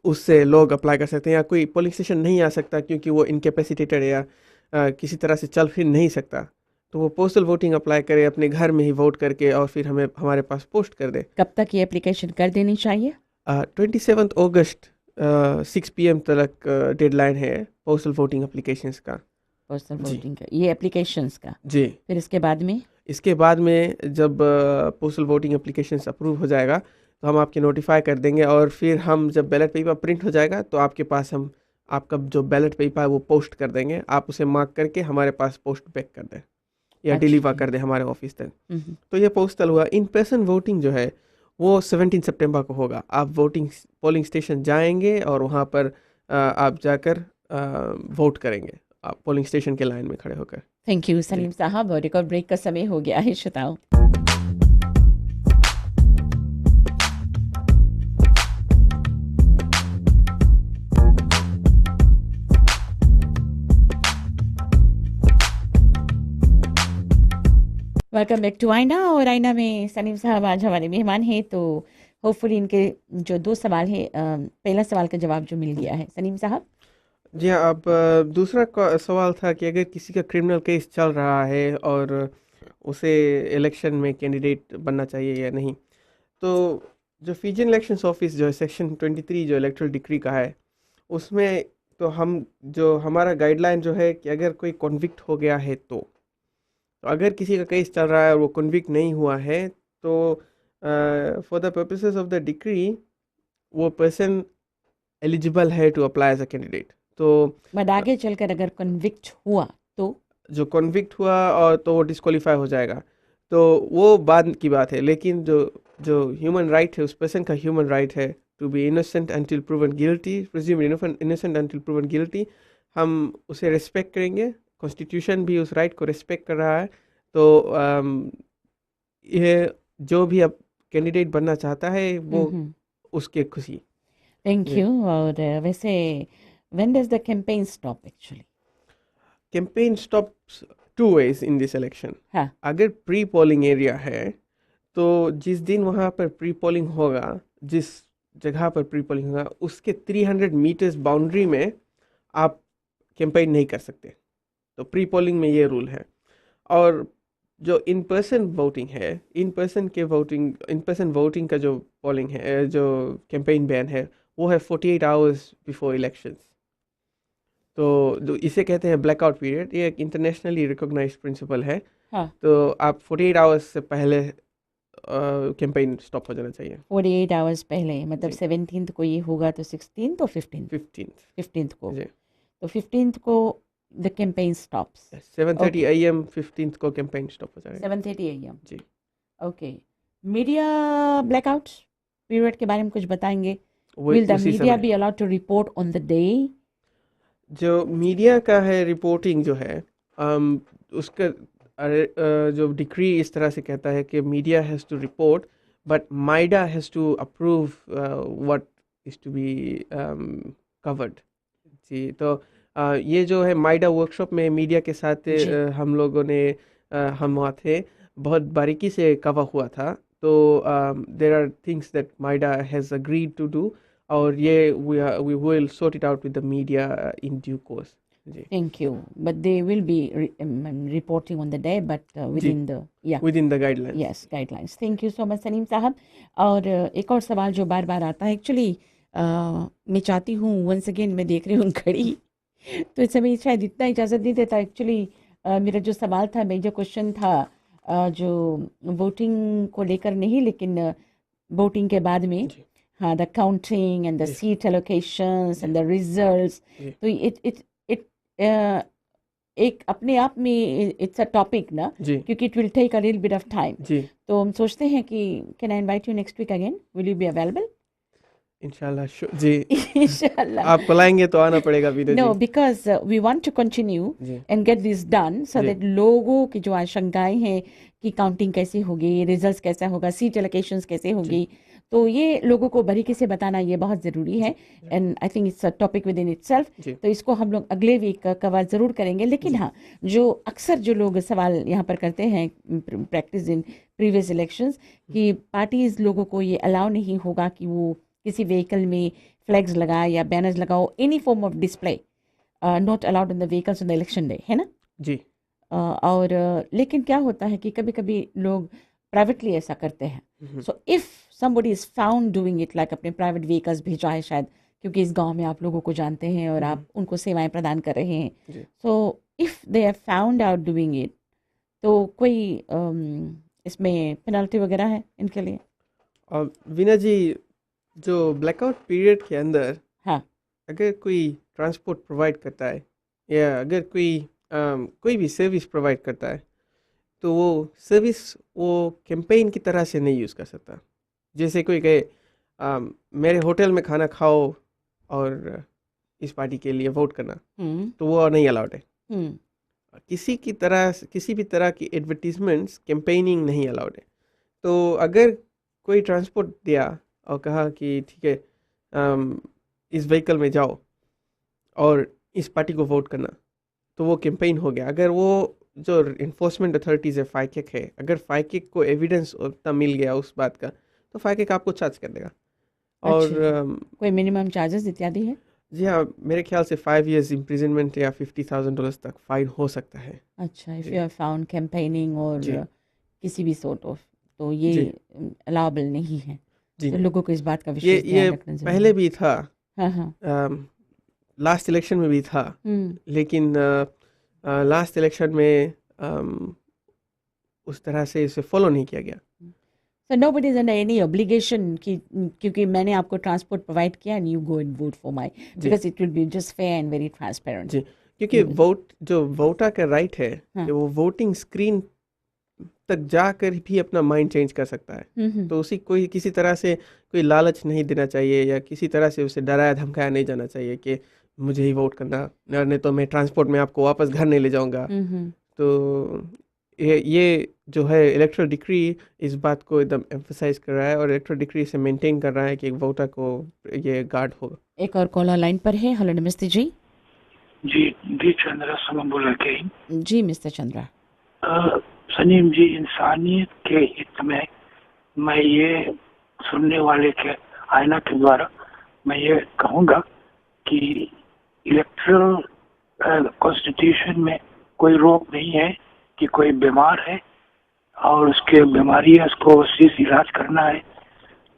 उससे लोग अप्लाई कर सकते हैं। या कोई पोलिंग स्टेशन नहीं आ सकता क्योंकि वो इनकेपेसिटेटेड या किसी तरह से चल फिर नहीं सकता, तो वो पोस्टल वोटिंग अप्लाई करे अपने घर में ही वोट करके और फिर हमें हमारे पास पोस्ट कर दे। कब तक ये एप्लीकेशन कर देनी चाहिए? 27 अगस्त 6 PM तक डेडलाइन है पोस्टल वोटिंग एप्लीकेशंस का। पोस्टल वोटिंग का ये एप्लीकेशंस का जी। फिर इसके बाद में जब पोस्टल वोटिंग एप्लीकेशंस अप्रूव हो जाएगा तो हम आपके नोटिफाई कर देंगे, और फिर हम जब बैलेट पेपर प्रिंट हो जाएगा तो आपके पास हम आपका जो बैलेट पेपर है वो पोस्ट कर देंगे। आप उसे मार्क करके हमारे पास पोस्ट बैक कर दें या डिलीवर कर दें हमारे ऑफिस तक। तो ये पोस्टल हुआ। इन पर्सन वोटिंग जो है वो 17 सितंबर को होगा। आप पोलिंग स्टेशन जाएंगे और वहाँ पर आप जाकर वोट करेंगे, आप पोलिंग स्टेशन के लाइन में खड़े होकर। थैंक यू सलीम साहब। और रिकॉर्ड ब्रेक का समय हो गया है श्रोताओं। वेलकम बैक टू आईना। और आईना में सलीम साहब आज हमारे मेहमान हैं, तो होपफुली इनके जो दो सवाल है, पहला सवाल का जवाब जो मिल गया है सलीम साहब। जी हाँ, अब दूसरा सवाल था कि अगर किसी का क्रिमिनल केस चल रहा है और उसे इलेक्शन में कैंडिडेट बनना चाहिए या नहीं, तो जो फिजियन इलेक्शंस ऑफिस जो है सेक्शन 23 जो इलेक्टोरल डिक्री का है, उसमें तो हम जो हमारा गाइडलाइन जो है कि अगर कोई कॉन्विक्ट हो गया है तो अगर किसी का केस चल रहा है और वो कन्विक्ट नहीं हुआ है तो for the purposes of the decree वो पर्सन एलिजिबल है to apply as a candidate. तो बट आगे चलकर अगर कन्विक्ट हुआ तो जो कन्विक्ट हुआ और तो वो डिस्क्वालीफाई हो जाएगा, तो वो बाद की बात है। लेकिन जो जो ह्यूमन राइट है, उस पर्सन का ह्यूमन राइट है to be innocent until proven guilty, presume innocent until proven guilty, हम उसे रिस्पेक्ट करेंगे। कॉन्स्टिट्यूशन भी उस राइट को रिस्पेक्ट कर रहा है। तो ये जो भी अब कैंडिडेट बनना चाहता है वो उसके खुशी। Thank you. और वैसे when does the campaign stop actually? Campaign stops two days in this election. हाँ। अगर प्री पोलिंग एरिया है तो जिस दिन वहाँ पर प्री पोलिंग होगा, जिस जगह पर प्री पोलिंग होगा, उसके 300 मीटर्स बाउंड्री में आप कैंपेन नहीं कर सकते। तो प्री पोलिंग में ये रूल है। और जो इन पर्सन वोटिंग है, इन पर्सन वोटिंग का जो पोलिंग है, जो कैंपेन बैन है, वो है 48 आवर्स बिफोर इलेक्शंस। तो इसे कहते हैं ब्लैकआउट पीरियड। ये एक इंटरनेशनली रिकॉग्नाइज्ड प्रिंसिपल है। हाँ। तो आप 48 आवर्स से पहले कैंपेन स्टॉप हो जाना चाहिए। 48 आवर्स पहले, मतलब 17th को ये होगा तो 16th और 15th को। जी। तो 15th को the campaign stops. 7:30 AM 15th को कैंपेन स्टॉप हो जाएगा। 7:30 AM। जी। ओके। मीडिया ब्लैकआउट पीरियड के बारे में कुछ बताएंगे? Will the media be allowed to report on the day? जो मीडिया का है रिपोर्टिंग जो है, उसका जो डिक्री इस तरह से कहता है कि media has to report but media has to approve what is to be covered. जी। तो ये जो है माइडा वर्कशॉप में मीडिया के साथ हम लोगों ने हम वहाँ थे, बहुत बारीकी से कवर हुआ था। तो there are things that media has agreed to do, और ये we will sort it out with the media in due course. Ji. Thank you. But they will be reporting on the day, but within the within the guidelines. Yes, guidelines. Thank you so much, Saneem साहब। और एक और सवाल जो बार बार आता है, एक्चुअली मैं चाहती हूँ, वंस अगेन मैं देख रही हूँ घड़ी, तो इस समय शायद इतना इजाज़त नहीं देता। एक्चुअली मेरा जो सवाल था, मेजर क्वेश्चन था, जो वोटिंग को लेकर नहीं, लेकिन वोटिंग के बाद में हाँ, the counting and the seat allocations and the results. तो इट एक अपने आप में इट्स अ टॉपिक ना, क्योंकि it will take a little bit of time. तो हम सोचते हैं कि can I invite you next week again, will you be available? इंशाल्लाह जी। इंशाल्लाह आप बुलाएंगे तो आना पड़ेगा video. No, because we want to continue and get this done so that लोगों की जो आशंकाएं हैं कि काउंटिंग कैसे होगी, रिजल्ट्स कैसा होगा, सीट एलोकेशंस कैसे होगी, तो ये लोगों को बारीकी से बताना ये बहुत ज़रूरी है। And I think it's a topic with in itself. तो इसको हम लोग अगले वीक कवर ज़रूर करेंगे। लेकिन हाँ, जो अक्सर जो लोग सवाल यहाँ पर करते हैं, प्रैक्टिस इन प्रीवियस इलेक्शंस, कि पार्टीज लोगों को ये अलाउ नहीं होगा कि वो किसी व्हीकल में फ्लैग्स लगाए या बैनर्स लगाओ, any form of display not allowed in the vehicles on the election day, है ना जी। और लेकिन क्या होता है कि कभी कभी लोग प्राइवेटली ऐसा करते हैं। So if somebody is found doing it, like अपने प्राइवेट व्हीकल्स भेजा है शायद, क्योंकि इस गांव में आप लोगों को जानते हैं और आप उनको सेवाएं प्रदान कर रहे हैं। So if they have found out doing it, तो कोई इसमें पेनल्टी वगैरह है इनके लिए? वीना जी, जो ब्लैकआउट पीरियड के अंदर हाँ, अगर कोई ट्रांसपोर्ट प्रोवाइड करता है या अगर कोई भी सर्विस प्रोवाइड करता है, तो वो सर्विस वो कैंपेन की तरह से नहीं यूज़ कर सकता। जैसे कोई कहे मेरे होटल में खाना खाओ और इस पार्टी के लिए वोट करना, तो वो नहीं अलाउड है। किसी भी तरह की एडवर्टीजमेंट्स, कैंपेनिंग नहीं अलाउड है। तो अगर कोई ट्रांसपोर्ट दिया और कहा कि ठीक है इस व्हीकल में जाओ और इस पार्टी को वोट करना, तो वो कैंपेन हो गया। अगर वो जो इन्फोर्समेंट अथॉरिटीज़ है, फाइकेक है, अगर फाइकेक को एविडेंस उतना मिल गया उस बात का, तो फाइकेक आपको चार्ज कर देगा। और कोई मिनिमम चार्जेस इत्यादि है? जी हाँ, मेरे ख्याल से 5 years इम्प्रिजनमेंट या $50,000 तक फाइन हो सकता है। अच्छा, if you are found campaigning और किसी भी सॉर्ट ऑफ, तो ये अलाउबल नहीं है। तो लोगों को इस बात का विशेष ध्यान रखना चाहिए। पहले भी था। हाँ हाँ। लास्ट इलेक्शन में भी था, लेकिन लास्ट इलेक्शन में उस तरह से इसे फॉलो नहीं किया गया। So nobody is under any obligation कि क्योंकि मैंने आपको ट्रांसपोर्ट प्रोवाइड किया and you go and vote for my because it will be just fair and very transparent. जी, क्योंकि वोटर का राइट है कि वो वोटिंग स्क्रीन तक जाकर भी अपना माइंड चेंज कर सकता है। तो उसी कोई किसी तरह से कोई लालच नहीं देना चाहिए या किसी तरह से उसे डराया धमकाया नहीं जाना चाहिए कि मुझे ही वोट करना, नहीं तो मैं ट्रांसपोर्ट में आपको वापस घर नहीं ले जाऊंगा। तो ये जो है इलेक्टोरल डिक्री इस बात को एकदम एम्फसाइज कर रहा है और इलेक्टोरल डिक्री से मेंटेन कर रहा है कि एक वोटर को ये गार्ड होगा। एक और कॉलर लाइन पर है। हेलो नमस्ते जी। जी चंद्रा सलम बोल के जी मिस्टर चंद्रा। सनीम जी, इंसानियत के हित में मैं ये सुनने वाले के आईना के द्वारा मैं ये कहूँगा कि इलेक्टोरल कॉन्स्टिट्यूशन में कोई रोक नहीं है कि कोई बीमार है और उसके बीमारी है, उसको सीस इलाज करना है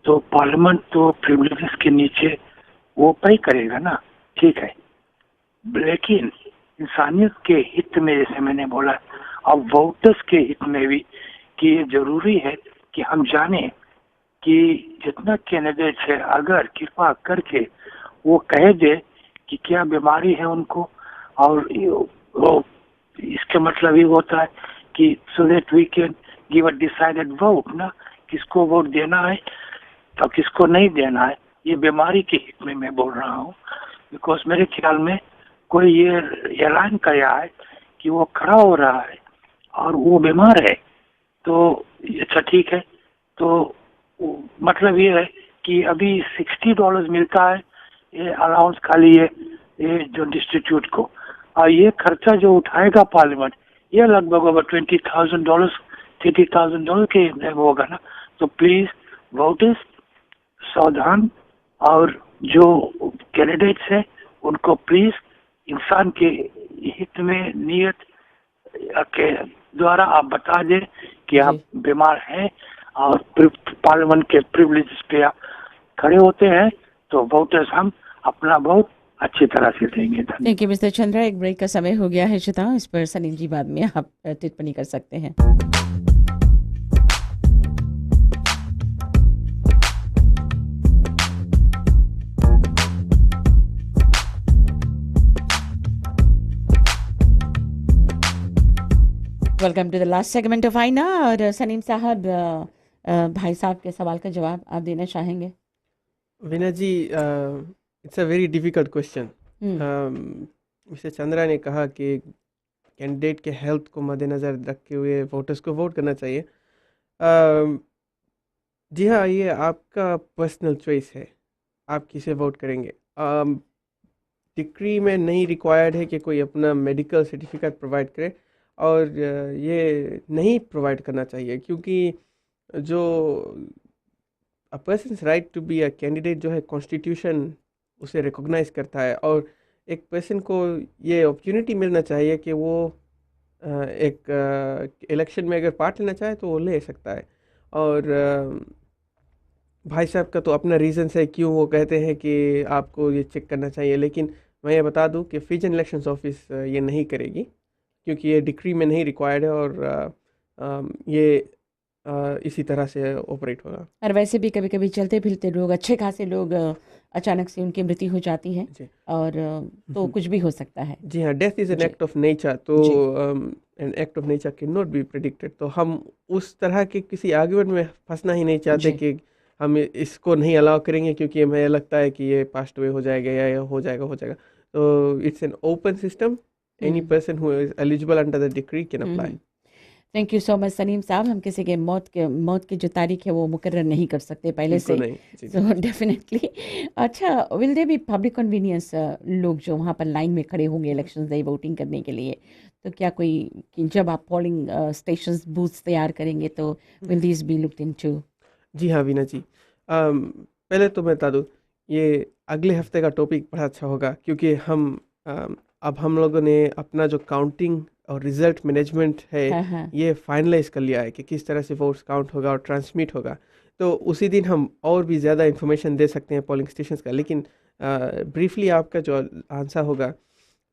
तो पार्लियामेंट तो प्रिविलेजेस के नीचे वो पे करेगा ना, ठीक है। लेकिन इंसानियत के हित में जैसे मैंने बोला, अब वोटर्स के हित में भी कि ये जरूरी है कि हम जाने कि जितना कैंडिडेट है अगर कृपा करके वो कह दे कि क्या बीमारी है उनको, और वो इसका मतलब ये होता है कि so that we can give a decided vote ना, किसको वोट देना है तो किसको नहीं देना है। ये बीमारी के हित में मैं बोल रहा हूँ, बिकॉज मेरे ख्याल में कोई ये ऐलान किया है कि वो खड़ा हो रहा है और वो बीमार है तो अच्छा ठीक है, तो मतलब ये है कि अभी $60 मिलता है ये अलाउंस खाली ये जो इंस्टीट्यूट को, और ये खर्चा जो उठाएगा पार्लियामेंट ये लगभग over $20,000 $30,000 के होगा ना। तो प्लीज वोटर्स सावधान, और जो कैंडिडेट्स हैं उनको प्लीज इंसान के हित में नियत के द्वारा आप बता दें कि आप बीमार हैं और पार्लियामेंट के प्रिविलेजेस पे आप खड़े होते हैं, तो वोटर्स हम अपना वोट अच्छी तरह से देंगे। Thank you mister Chandra. एक ब्रेक का समय हो गया है श्रोता, इस पर सलीम जी बाद में आप टिप्पणी कर सकते हैं। Welcome to the last segment of Aaina. और सलीम साहब, भाई साहब के सवाल का जवाब आप देना चाहेंगे? वीना जी, it's a very difficult question. Mister Chandra ने कहा कि कैंडिडेट के हेल्थ को मद्देनज़र रखते हुए वोटर्स को वोट करना चाहिए। जी हाँ, ये आपका पर्सनल चॉइस है, आप किसे वोट करेंगे। डिक्री में नहीं रिक्वायर्ड है कि कोई अपना मेडिकल सर्टिफिकेट प्रोवाइड करे, और ये नहीं प्रोवाइड करना चाहिए क्योंकि जो a person's right to be a candidate जो है कॉन्स्टिट्यूशन उसे रिकॉग्नाइज करता है, और एक पर्सन को ये अपॉर्चुनिटी मिलना चाहिए कि वो एक इलेक्शन में अगर पार्ट लेना चाहे तो वो ले सकता है। और भाई साहब का तो अपना रीज़न्स है क्यों वो कहते हैं कि आपको ये चेक करना चाहिए, लेकिन मैं ये बता दूं कि फिजिकल इलेक्शंस ऑफिस ये नहीं करेगी क्योंकि ये डिक्री में नहीं रिक्वायर्ड है, और ये इसी तरह से ऑपरेट होगा। और वैसे भी कभी कभी चलते फिरते लोग, अच्छे खासे लोग, अचानक से उनकी मृत्यु हो जाती है और तो कुछ भी हो सकता है। जी हाँ, death is an act of nature, तो an act of nature can not be predicted. तो हम उस तरह के किसी आर्ग्यूमेंट में फंसना ही नहीं चाहते कि हम इसको नहीं अलाउ करेंगे क्योंकि हमें लगता है कि ये पास्ट अवे हो जाएगा या हो जाएगा। तो it's an open system, any person who is eligible under the decree can apply. Thank you so much Salim साहब। हम किसी के मौत की जो तारीख है वो मुकर्रर नहीं कर सकते पहले से, सो डेफिनेटली। अच्छा, will they B public convenience, लोग जो वहाँ पर लाइन में खड़े होंगे इलेक्शन डे वोटिंग करने के लिए, तो क्या कोई जब आप पोलिंग स्टेशंस बूथ्स तैयार करेंगे तो will this be looked into? जी हाँ वीना जी, पहले तो मैं बता दूँ ये अगले हफ्ते का टॉपिक बड़ा अच्छा होगा क्योंकि अब हम लोगों ने अपना जो काउंटिंग और रिजल्ट मैनेजमेंट है ये फाइनलाइज कर लिया है कि किस तरह से वोट्स काउंट होगा और ट्रांसमिट होगा। तो उसी दिन हम और भी ज़्यादा इन्फॉर्मेशन दे सकते हैं पोलिंग स्टेशंस का। लेकिन ब्रीफली आपका जो आंसर होगा,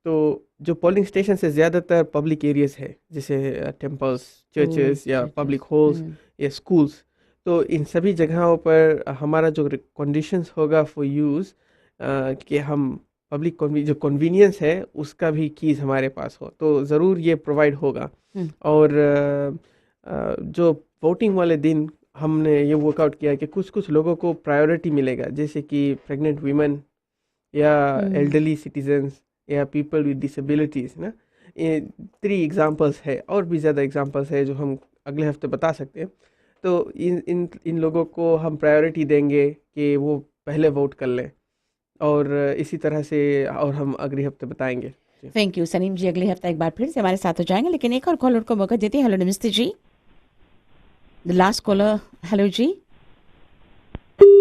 तो जो पोलिंग स्टेशन से ज़्यादातर पब्लिक एरियाज है, जैसे टेम्पल्स, चर्चेस या पब्लिक हॉल्स या स्कूल्स, तो इन सभी जगहों पर हमारा जो कंडीशंस होगा फॉर यूज़, कि हम पब्लिक जो कन्वीनियंस है उसका भी कीज़ हमारे पास हो, तो ज़रूर ये प्रोवाइड होगा। और जो वोटिंग वाले दिन हमने ये वर्कआउट किया कि कुछ कुछ लोगों को प्रायोरिटी मिलेगा, जैसे कि प्रेग्नेंट वीमेन या एल्डरली सिटीजन्स या पीपल विद डिसेबिलिटीज़ ना। ये 3 एग्जांपल्स है, और भी ज़्यादा एग्जांपल्स है जो हम अगले हफ्ते बता सकते हैं। तो इन लोगों को हम प्रायोरिटी देंगे कि वो पहले वोट कर लें, और इसी तरह से और हम अगले हफ्ते बताएंगे। थैंक यू सनीम जी, अगले हफ्ता एक बार फिर से हमारे साथ हो जाएंगे, लेकिन एक और कॉलर को मौका देते हैं। हेलो नमस्ते जी, द लास्ट कॉलर। हेलो जी,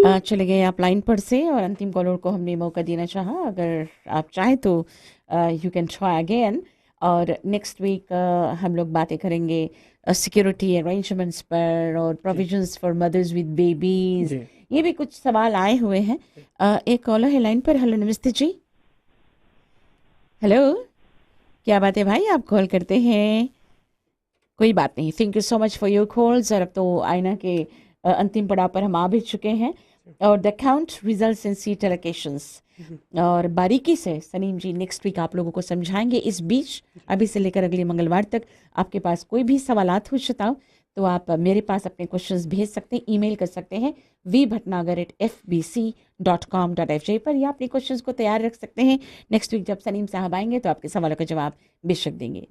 चले गए आप लाइन पर से, और अंतिम कॉलर को हमने मौका देना चाहा। अगर आप चाहें तो यू कैन ट्राई अगेन। और नेक्स्ट वीक हम लोग बातें करेंगे सिक्योरिटी अरेंजमेंट्स पर और provisions for mothers with babies. ये भी कुछ सवाल आए हुए हैं। एक कॉलर है लाइन पर। हेलो नमस्ते जी। हेलो, क्या बात है भाई, आप कॉल करते हैं, कोई बात नहीं। Thank you so much for your calls. और अब तो आईना के अंतिम पड़ाव पर हम आ भी चुके हैं, और the count results and seat allocations, और बारीकी से सनीम जी नेक्स्ट वीक आप लोगों को समझाएंगे। इस बीच अभी से लेकर अगले मंगलवार तक आपके पास कोई भी सवालात हो श्रोताओ, तो आप मेरे पास अपने क्वेश्चंस भेज सकते हैं, ईमेल कर सकते हैं vbhatnagar@fbc.com.fj पर, या अपने क्वेश्चंस को तैयार रख सकते हैं। नेक्स्ट वीक जब सनीम साहब आएंगे तो आपके सवालों का जवाब बेशक देंगे।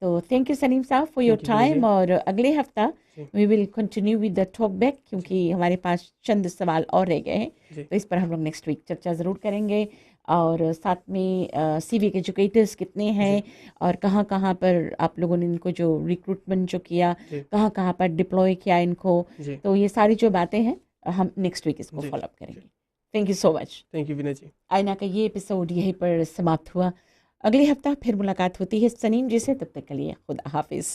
तो थैंक यू सनीम साहब फॉर योर टाइम। और अगले हफ्ता we will continue with the talk back, क्योंकि हमारे पास चंद सवाल और रह गए हैं, तो इस पर हम लोग नेक्स्ट वीक चर्चा ज़रूर करेंगे। और साथ में सिविक एजुकेटर्स कितने हैं, और कहाँ कहाँ पर आप लोगों ने इनको जो रिक्रूटमेंट जो किया, कहाँ कहाँ पर डिप्लॉय किया इनको, तो ये सारी जो बातें हैं हम नेक्स्ट वीक इसको फॉलोअप करेंगे। Thank you so much. Thank you Vinay जी। आईना का ये एपिसोड यहीं पर समाप्त हुआ। अगले हफ्ता फिर मुलाकात होती है सनीम जी से, तब तक के लिए खुदा हाफिज़।